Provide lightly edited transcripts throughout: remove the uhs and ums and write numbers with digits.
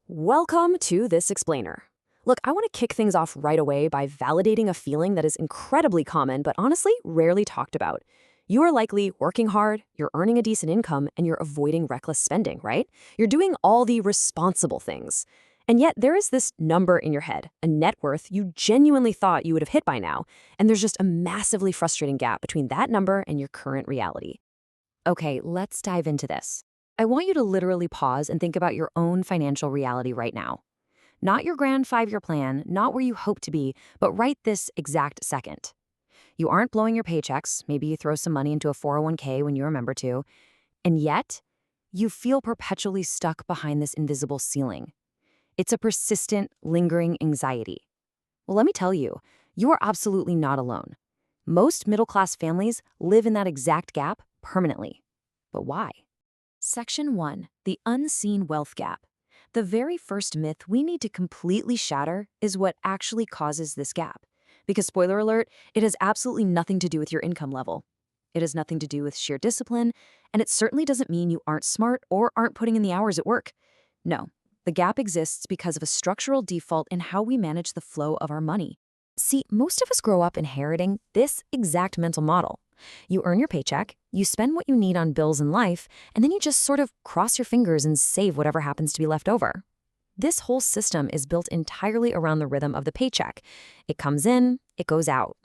Welcome to This Explainer. Look, I want to kick things off right away by validating a feeling that is incredibly common, but honestly, rarely talked about. You are likely working hard, you're earning a decent income, and you're avoiding reckless spending, right? You're doing all the responsible things. And yet, there is this number in your head, a net worth you genuinely thought you would have hit by now, and there's just a massively frustrating gap between that number and your current reality. Okay, let's dive into this. I want you to literally pause and think about your own financial reality right now. Not your grand 5-year plan, not where you hope to be, but right this exact second. You aren't blowing your paychecks, maybe you throw some money into a 401k when you remember to, and yet, you feel perpetually stuck behind this invisible ceiling. It's a persistent, lingering anxiety. Well, let me tell you, you are absolutely not alone. Most middle-class families live in that exact gap permanently. But why? Section 1. The unseen wealth gap. The very first myth we need to completely shatter is what actually causes this gap. Because, spoiler alert, it has absolutely nothing to do with your income level. It has nothing to do with sheer discipline, and it certainly doesn't mean you aren't smart or aren't putting in the hours at work. No, the gap exists because of a structural default in how we manage the flow of our money. See, most of us grow up inheriting this exact mental model. You earn your paycheck, you spend what you need on bills in life, and then you just sort of cross your fingers and save whatever happens to be left over. This whole system is built entirely around the rhythm of the paycheck. It comes in, it goes out.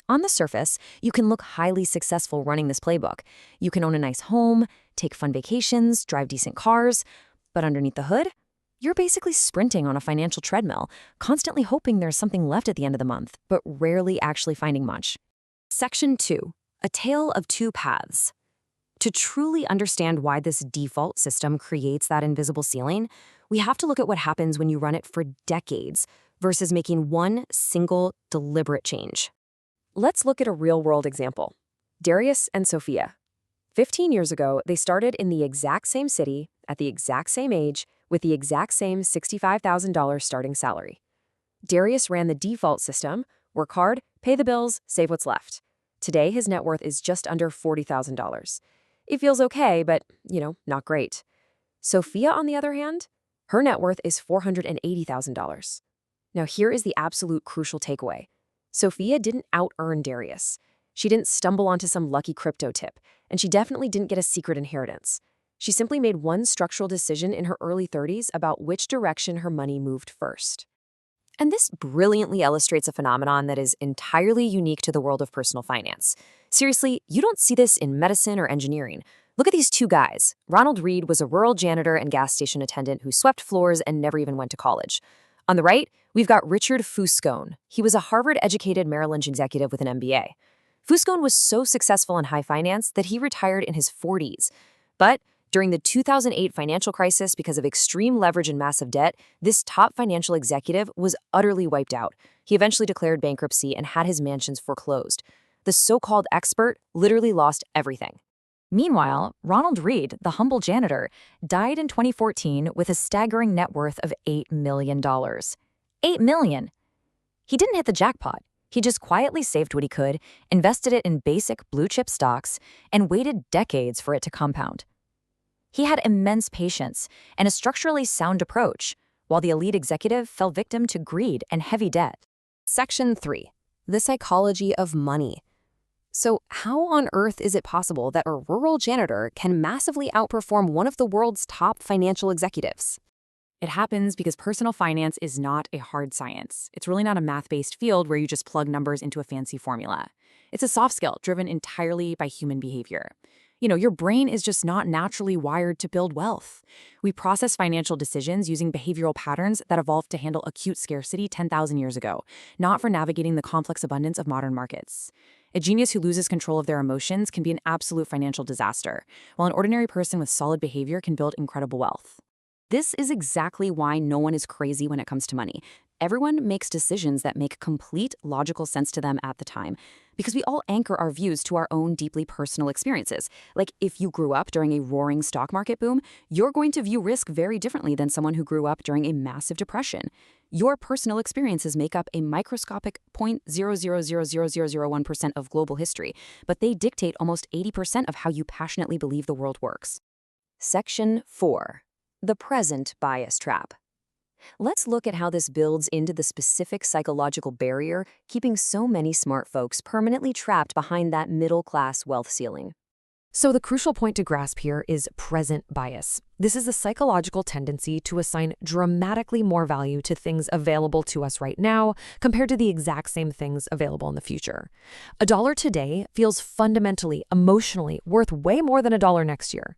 On the surface, you can look highly successful running this playbook. You can own a nice home, take fun vacations, drive decent cars, but underneath the hood, you're basically sprinting on a financial treadmill, constantly hoping there's something left at the end of the month, but rarely actually finding much. Section 2. A tale of two paths. To truly understand why this default system creates that invisible ceiling, we have to look at what happens when you run it for decades versus making one single deliberate change. Let's look at a real-world example. Darius and Sophia. 15 years ago, they started in the exact same city, at the exact same age, with the exact same $65,000 starting salary. Darius ran the default system, work hard, pay the bills, save what's left. Today, his net worth is just under $40,000. It feels okay, but, not great. Sophia, on the other hand, her net worth is $480,000. Now, here is the absolute crucial takeaway. Sophia didn't out-earn Darius. She didn't stumble onto some lucky crypto tip, and she definitely didn't get a secret inheritance. She simply made one structural decision in her early 30s about which direction her money moved first. And this brilliantly illustrates a phenomenon that is entirely unique to the world of personal finance. Seriously, you don't see this in medicine or engineering. Look at these two guys. Ronald Reed was a rural janitor and gas station attendant who swept floors and never even went to college. On the right, we've got Richard Fuscone. He was a Harvard-educated Merrill Lynch executive with an MBA. Fuscone was so successful in high finance that he retired in his 40s. But during the 2008 financial crisis, because of extreme leverage and massive debt, this top financial executive was utterly wiped out. He eventually declared bankruptcy and had his mansions foreclosed. The so-called expert literally lost everything. Meanwhile, Ronald Reed, the humble janitor, died in 2014 with a staggering net worth of $8 million. $8 million! He didn't hit the jackpot. He just quietly saved what he could, invested it in basic blue-chip stocks, and waited decades for it to compound. He had immense patience and a structurally sound approach, while the elite executive fell victim to greed and heavy debt. Section 3. The psychology of money. So how on earth is it possible that a rural janitor can massively outperform one of the world's top financial executives? It happens because personal finance is not a hard science. It's really not a math-based field where you just plug numbers into a fancy formula. It's a soft skill driven entirely by human behavior. Your brain is just not naturally wired to build wealth. We process financial decisions using behavioral patterns that evolved to handle acute scarcity 10,000 years ago, not for navigating the complex abundance of modern markets. A genius who loses control of their emotions can be an absolute financial disaster, while an ordinary person with solid behavior can build incredible wealth. This is exactly why no one is crazy when it comes to money. Everyone makes decisions that make complete logical sense to them at the time, because we all anchor our views to our own deeply personal experiences. Like, if you grew up during a roaring stock market boom, you're going to view risk very differently than someone who grew up during a massive depression. Your personal experiences make up a microscopic 0.000001% of global history, but they dictate almost 80% of how you passionately believe the world works. Section 4. The present bias trap. Let's look at how this builds into the specific psychological barrier keeping so many smart folks permanently trapped behind that middle-class wealth ceiling. So the crucial point to grasp here is present bias. This is a psychological tendency to assign dramatically more value to things available to us right now compared to the exact same things available in the future. A dollar today feels fundamentally, emotionally worth way more than a dollar next year.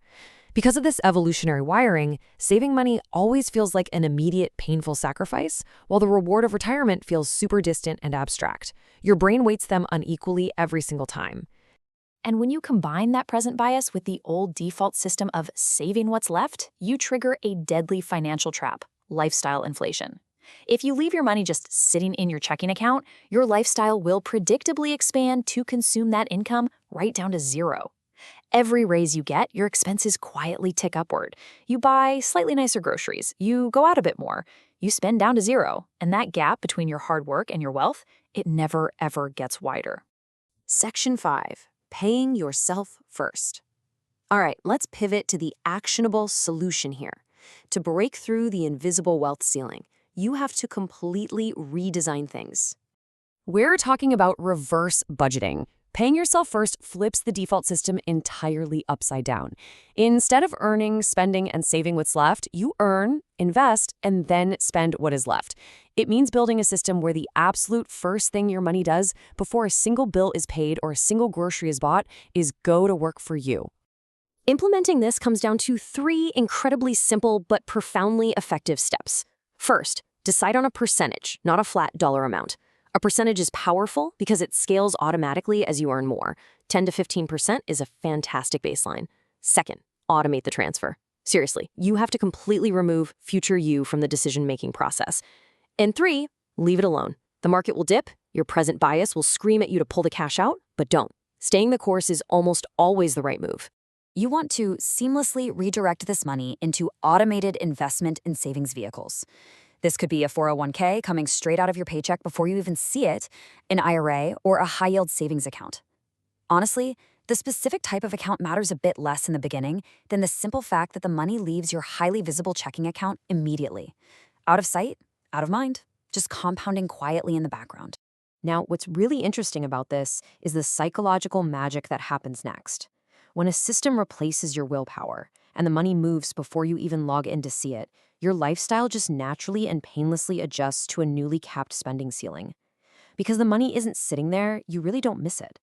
Because of this evolutionary wiring, saving money always feels like an immediate, painful sacrifice, while the reward of retirement feels super distant and abstract. Your brain weights them unequally every single time. And when you combine that present bias with the old default system of saving what's left, you trigger a deadly financial trap: lifestyle inflation. If you leave your money just sitting in your checking account, your lifestyle will predictably expand to consume that income right down to zero. Every raise you get, your expenses quietly tick upward. You buy slightly nicer groceries, you go out a bit more, you spend down to zero, and that gap between your hard work and your wealth, it never ever gets wider. Section 5. Paying yourself first. All right, let's pivot to the actionable solution here. To break through the invisible wealth ceiling, you have to completely redesign things. We're talking about reverse budgeting. Paying yourself first flips the default system entirely upside down. Instead of earning, spending, and saving what's left, you earn, invest, and then spend what is left. It means building a system where the absolute first thing your money does before a single bill is paid or a single grocery is bought is go to work for you. Implementing this comes down to 3 incredibly simple but profoundly effective steps. First, decide on a percentage, not a flat dollar amount. A percentage is powerful because it scales automatically as you earn more. 10 to 15% is a fantastic baseline. Second, automate the transfer. Seriously, you have to completely remove future you from the decision-making process. And 3, leave it alone. The market will dip, your present bias will scream at you to pull the cash out, but don't. Staying the course is almost always the right move. You want to seamlessly redirect this money into automated investment and savings vehicles. This could be a 401k coming straight out of your paycheck before you even see it, an IRA, or a high-yield savings account. Honestly, the specific type of account matters a bit less in the beginning than the simple fact that the money leaves your highly visible checking account immediately. Out of sight, out of mind, just compounding quietly in the background. Now, what's really interesting about this is the psychological magic that happens next. When a system replaces your willpower and the money moves before you even log in to see it, your lifestyle just naturally and painlessly adjusts to a newly capped spending ceiling. Because the money isn't sitting there, you really don't miss it.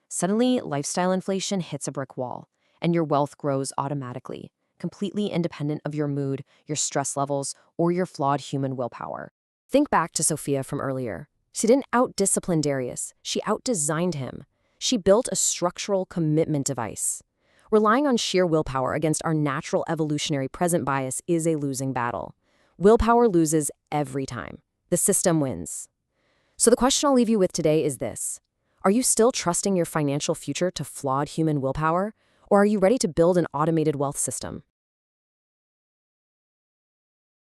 Suddenly, lifestyle inflation hits a brick wall, and your wealth grows automatically, completely independent of your mood, your stress levels, or your flawed human willpower. Think back to Sophia from earlier. She didn't out-discipline Darius, she out-designed him. She built a structural commitment device. Relying on sheer willpower against our natural evolutionary present bias is a losing battle. Willpower loses every time. The system wins. So the question I'll leave you with today is this. Are you still trusting your financial future to flawed human willpower? Or are you ready to build an automated wealth system?